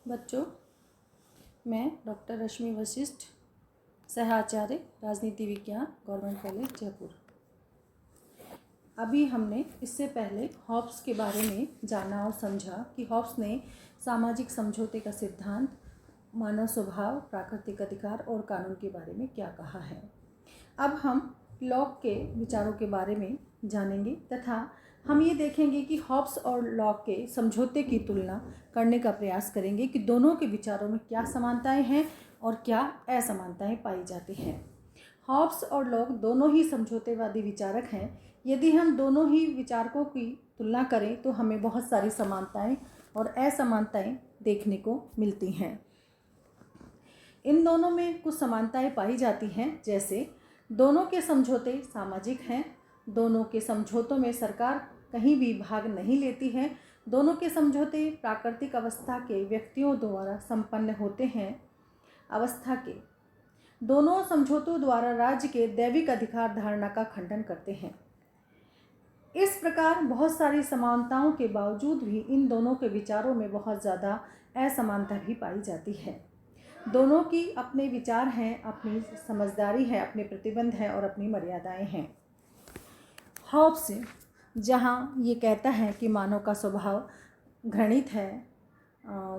बच्चों, मैं डॉक्टर रश्मि वशिष्ठ, सहाचार्य राजनीति विज्ञान, गवर्नमेंट कॉलेज जयपुर। अभी हमने इससे पहले हॉब्स के बारे में जाना और समझा कि हॉब्स ने सामाजिक समझौते का सिद्धांत, मानव स्वभाव, प्राकृतिक अधिकार और कानून के बारे में क्या कहा है। अब हम लॉक के विचारों के बारे में जानेंगे तथा हम ये देखेंगे कि हॉब्स और लॉक के समझौते की तुलना करने का प्रयास करेंगे कि दोनों के विचारों में क्या समानताएं हैं और क्या असमानताएं पाई जाती हैं। हॉब्स और लॉक दोनों ही समझौतेवादी विचारक हैं। यदि हम दोनों ही विचारकों की तुलना करें तो हमें बहुत सारी समानताएं और असमानताएं देखने को मिलती हैं। इन दोनों में कुछ समानताएं पाई जाती हैं, जैसे दोनों के समझौते सामाजिक हैं, दोनों के समझौतों में सरकार कहीं भी भाग नहीं लेती है, दोनों के समझौते प्राकृतिक अवस्था के व्यक्तियों द्वारा संपन्न होते हैं, दोनों समझौतों द्वारा राज्य के दैविक अधिकार धारणा का खंडन करते हैं। इस प्रकार बहुत सारी समानताओं के बावजूद भी इन दोनों के विचारों में बहुत ज़्यादा असमानता भी पाई जाती है। दोनों की अपने विचार हैं, अपनी समझदारी है, अपने प्रतिबंध हैं और अपनी मर्यादाएं हैं। हॉब्स जहाँ ये कहता है कि मानव का स्वभाव घृणित है,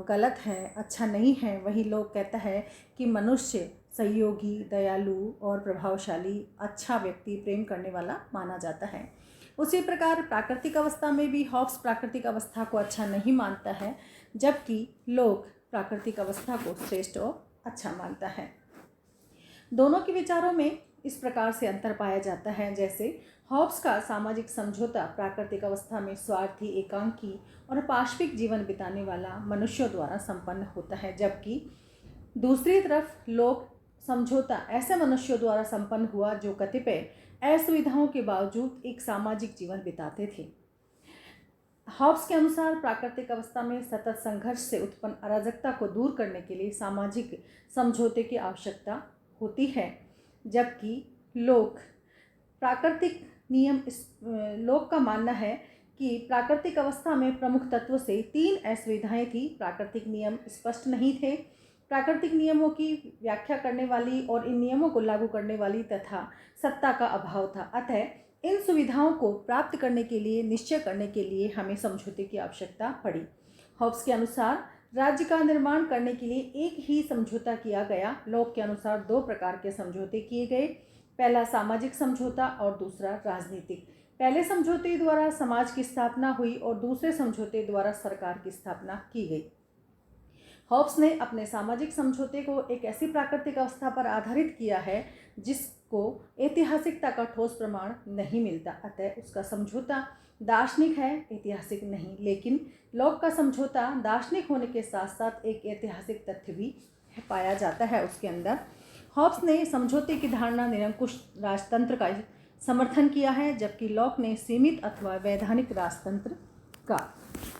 गलत है, अच्छा नहीं है, वही लोग कहता है कि मनुष्य सहयोगी, दयालु और प्रभावशाली, अच्छा व्यक्ति, प्रेम करने वाला माना जाता है। उसी प्रकार प्राकृतिक अवस्था में भी हॉब्स प्राकृतिक अवस्था को अच्छा नहीं मानता है, जबकि लोग प्राकृतिक अवस्था को श्रेष्ठ और अच्छा मानता है। दोनों के विचारों में इस प्रकार से अंतर पाया जाता है, जैसे हॉब्स का सामाजिक समझौता प्राकृतिक अवस्था में स्वार्थी, एकांकी और पाशविक जीवन बिताने वाला मनुष्यों द्वारा संपन्न होता है, जबकि दूसरी तरफ लोक समझौता ऐसे मनुष्यों द्वारा संपन्न हुआ जो कतिपय असुविधाओं के बावजूद एक सामाजिक जीवन बिताते थे। हॉब्स के अनुसार प्राकृतिक अवस्था में सतत संघर्ष से उत्पन्न अराजकता को दूर करने के लिए सामाजिक समझौते की आवश्यकता होती है, जबकि लोक का मानना है कि प्राकृतिक अवस्था में प्रमुख तत्व से 3 असुविधाएं थी। प्राकृतिक नियम स्पष्ट नहीं थे, प्राकृतिक नियमों की व्याख्या करने वाली और इन नियमों को लागू करने वाली तथा सत्ता का अभाव था। अतः इन सुविधाओं को प्राप्त करने के लिए, निश्चय करने के लिए हमें समझौते की आवश्यकता पड़ी। हॉब्स के अनुसार राज्य का निर्माण करने के लिए एक ही समझौता किया गया। लॉक के अनुसार 2 प्रकार के समझौते किए गए, पहला सामाजिक समझौता और दूसरा राजनीतिक। पहले समझौते द्वारा समाज की स्थापना हुई और दूसरे समझौते द्वारा सरकार की स्थापना की गई। हॉब्स ने अपने सामाजिक समझौते को एक ऐसी प्राकृतिक अवस्था पर आधारित किया है जिसको ऐतिहासिकता का ठोस प्रमाण नहीं मिलता, अतः उसका समझौता दार्शनिक है, ऐतिहासिक नहीं। लेकिन लॉक का समझौता दार्शनिक होने के साथ साथ एक ऐतिहासिक तथ्य भी पाया जाता है उसके अंदर। हॉब्स ने समझौते की धारणा निरंकुश राजतंत्र का समर्थन किया है, जबकि लॉक ने सीमित अथवा वैधानिक राजतंत्र का।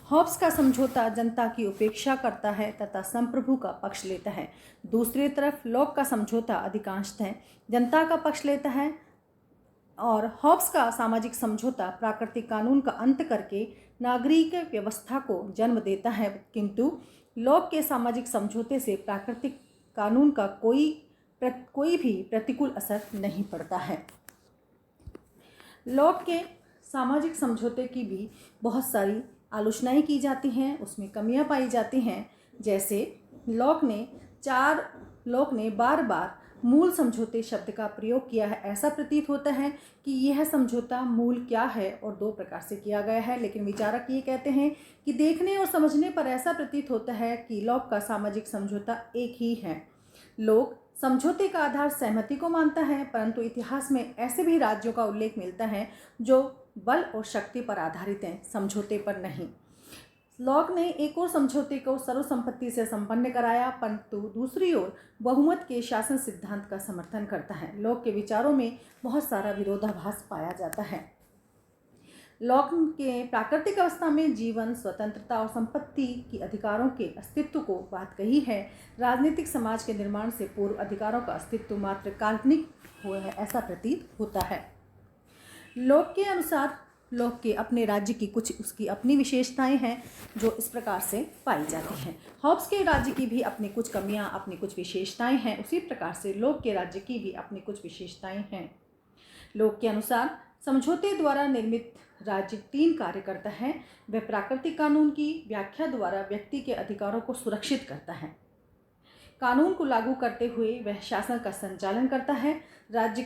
हॉब्स का समझौता जनता की उपेक्षा करता है तथा संप्रभु का पक्ष लेता है। दूसरी तरफ लॉक का समझौता अधिकांशतः जनता का पक्ष लेता है और हॉब्स का सामाजिक समझौता प्राकृतिक कानून का अंत करके नागरिक व्यवस्था को जन्म देता है, किंतु लॉक के सामाजिक समझौते से प्राकृतिक कानून का कोई भी प्रतिकूल असर नहीं पड़ता है। लॉक के सामाजिक समझौते की भी बहुत सारी आलोचनाएं की जाती हैं, उसमें कमियां पाई जाती हैं, जैसे लॉक ने बार बार मूल समझौते शब्द का प्रयोग किया है। ऐसा प्रतीत होता है कि यह समझौता मूल क्या है और 2 प्रकार से किया गया है, लेकिन विचारक ये कहते हैं कि देखने और समझने पर ऐसा प्रतीत होता है कि लॉक का सामाजिक समझौता एक ही है। लोक समझौते का आधार सहमति को मानता है, परंतु इतिहास में ऐसे भी राज्यों का उल्लेख मिलता है जो बल और शक्ति पर आधारित हैं, समझौते पर नहीं। लॉक ने एक और समझौते को सर्वसम्मति से संपन्न कराया, परंतु दूसरी ओर बहुमत के शासन सिद्धांत का समर्थन करता है। लॉक के विचारों में बहुत सारा विरोधाभास पाया जाता है। लॉक के प्राकृतिक अवस्था में जीवन, स्वतंत्रता और संपत्ति के अधिकारों के अस्तित्व को बात कही है। राजनीतिक समाज के निर्माण से पूर्व अधिकारों का अस्तित्व मात्र काल्पनिक हुआ है, ऐसा प्रतीत होता है। लॉक के अनुसार लोक के अपने राज्य की कुछ उसकी अपनी विशेषताएं हैं जो इस प्रकार से पाई जाती हैं। हॉब्स के राज्य की भी अपनी कुछ कमियां, अपनी कुछ विशेषताएं हैं, उसी प्रकार से लोक के राज्य की भी अपनी कुछ विशेषताएं हैं। लोक के अनुसार समझौते द्वारा निर्मित राज्य 3 कार्य करता है। वह प्राकृतिक कानून की व्याख्या द्वारा व्यक्ति के अधिकारों को सुरक्षित करता है। कानून को लागू करते हुए वह शासन का संचालन करता है। राज्य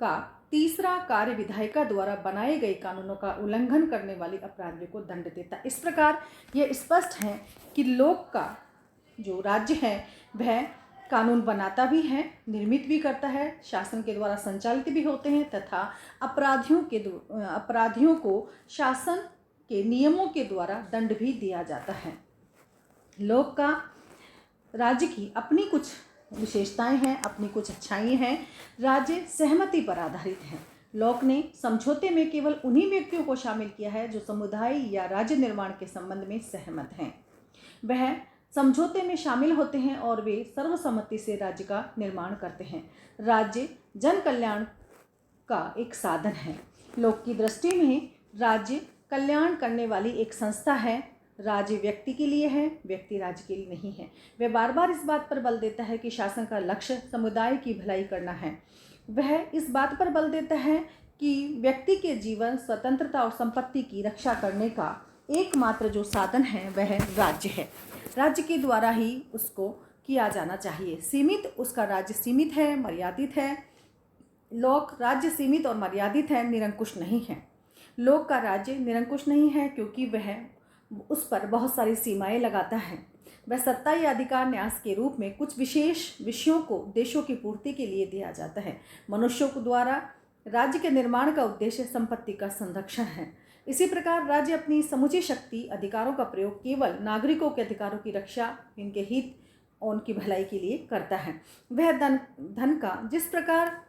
का तीसरा कार्य विधायिका द्वारा बनाए गए कानूनों का उल्लंघन करने वाले अपराधियों को दंड देता है। इस प्रकार यह स्पष्ट है कि लोक का जो राज्य है वह कानून बनाता भी है, निर्मित भी करता है, शासन के द्वारा संचालित भी होते हैं तथा अपराधियों को शासन के नियमों के द्वारा दंड भी दिया जाता है। लोक का राज्य की अपनी कुछ विशेषताएं हैं, अपनी कुछ अच्छाइयाँ हैं। राज्य सहमति पर आधारित है। लोक ने समझौते में केवल उन्हीं व्यक्तियों को शामिल किया है जो समुदाय या राज्य निर्माण के संबंध में सहमत हैं। वह समझौते में शामिल होते हैं और वे सर्वसम्मति से राज्य का निर्माण करते हैं। राज्य जन कल्याण का एक साधन है। लोक की दृष्टि में राज्य कल्याण करने वाली एक संस्था है। राज्य व्यक्ति के लिए है, व्यक्ति राज्य के लिए नहीं है। वह बार बार इस बात पर बल देता है कि शासन का लक्ष्य समुदाय की भलाई करना है। वह इस बात पर बल देता है कि व्यक्ति के जीवन, स्वतंत्रता और संपत्ति की रक्षा करने का एकमात्र जो साधन है वह राज्य है। राज्य के द्वारा ही उसको किया जाना चाहिए। सीमित, उसका राज्य सीमित है, मर्यादित है। लोक राज्य सीमित और मर्यादित है, निरंकुश नहीं है। लोक का राज्य निरंकुश नहीं है क्योंकि वह उस पर बहुत सारी सीमाएं लगाता है। वह सत्ता या अधिकार न्यास के रूप में कुछ विशेष विषयों को देशों की पूर्ति के लिए दिया जाता है। मनुष्यों को द्वारा राज्य के निर्माण का उद्देश्य संपत्ति का संरक्षण है। इसी प्रकार राज्य अपनी समुची शक्ति, अधिकारों का प्रयोग केवल नागरिकों के अधिकारों की रक्षा, इनके हित और उनकी भलाई के लिए करता है। वह धन का जिस प्रकार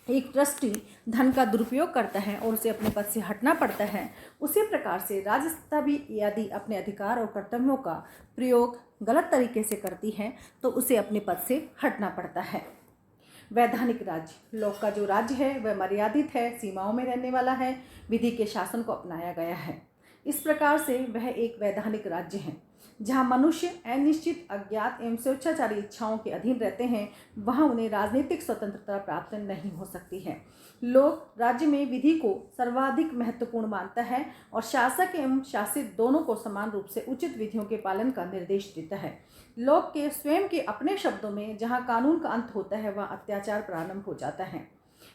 एक ट्रस्टी धन का दुरुपयोग करता है और उसे अपने पद से हटना पड़ता है, उसी प्रकार से राजसत्ता भी यदि अपने अधिकार और कर्तव्यों का प्रयोग गलत तरीके से करती है तो उसे अपने पद से हटना पड़ता है। वैधानिक राज्य, लोक का जो राज्य है वह मर्यादित है, सीमाओं में रहने वाला है, विधि के शासन को अपनाया गया है। इस प्रकार से वह एक वैधानिक राज्य है। जहाँ मनुष्य अनिश्चित, अज्ञात एवं स्वेच्छाचारी इच्छाओं के अधीन रहते हैं, वहाँ उन्हें राजनीतिक स्वतंत्रता प्राप्त नहीं हो सकती है। लोक राज्य में विधि को सर्वाधिक महत्वपूर्ण मानता है और शासक एवं शासित दोनों को समान रूप से उचित विधियों के पालन का निर्देश देता है। लोक के स्वयं के अपने शब्दों में जहाँ कानून का अंत होता है वहाँ अत्याचार प्रारंभ हो जाता है।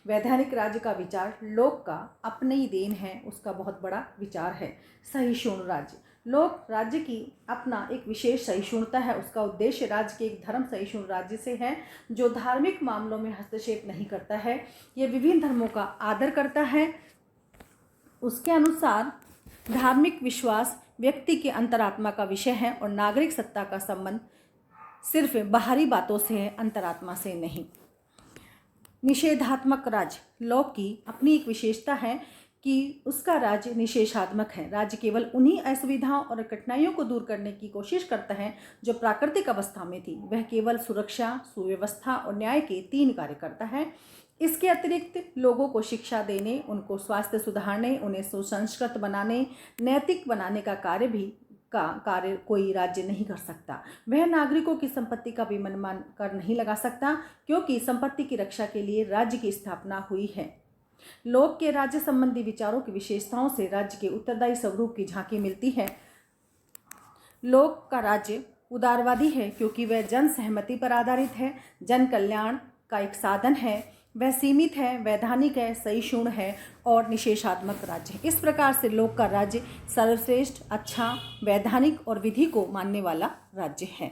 वैधानिक राज्य का विचार लोक का अपनी ही देन है, उसका बहुत बड़ा विचार है। सहिष्णु राज्य, लोक राज्य की अपना एक विशेष सहिष्णुता है। उसका उद्देश्य राज्य के एक धर्म सहिष्णु राज्य से है जो धार्मिक मामलों में हस्तक्षेप नहीं करता है। यह विभिन्न धर्मों का आदर करता है। उसके अनुसार धार्मिक विश्वास व्यक्ति के अंतरात्मा का विषय है और नागरिक सत्ता का संबंध सिर्फ बाहरी बातों से है, अंतरात्मा से नहीं। निषेधात्मक राज्य, लोक की अपनी एक विशेषता है कि उसका राज्य निषेधात्मक है। राज्य केवल उन्हीं असुविधाओं और कठिनाइयों को दूर करने की कोशिश करता है जो प्राकृतिक अवस्था में थी। वह केवल सुरक्षा, सुव्यवस्था और न्याय के 3 कार्य करता है। इसके अतिरिक्त लोगों को शिक्षा देने, उनको स्वास्थ्य सुधारने, उन्हें सुसंस्कृत बनाने, नैतिक बनाने का कार्य कोई राज्य नहीं कर सकता। वह नागरिकों की संपत्ति का भी मनमान कर नहीं लगा सकता क्योंकि संपत्ति की रक्षा के लिए राज्य की स्थापना हुई है। लोक के राज्य संबंधी विचारों की विशेषताओं से राज्य के उत्तरदायी स्वरूप की झांकी मिलती है। लोक का राज्य उदारवादी है क्योंकि वह जन सहमति पर आधारित है, जन कल्याण का एक साधन है। वह सीमित है, वैधानिक है, सहिष्णु है और निषेधात्मक राज्य है। इस प्रकार से लोक का राज्य सर्वश्रेष्ठ, अच्छा, वैधानिक और विधि को मानने वाला राज्य है।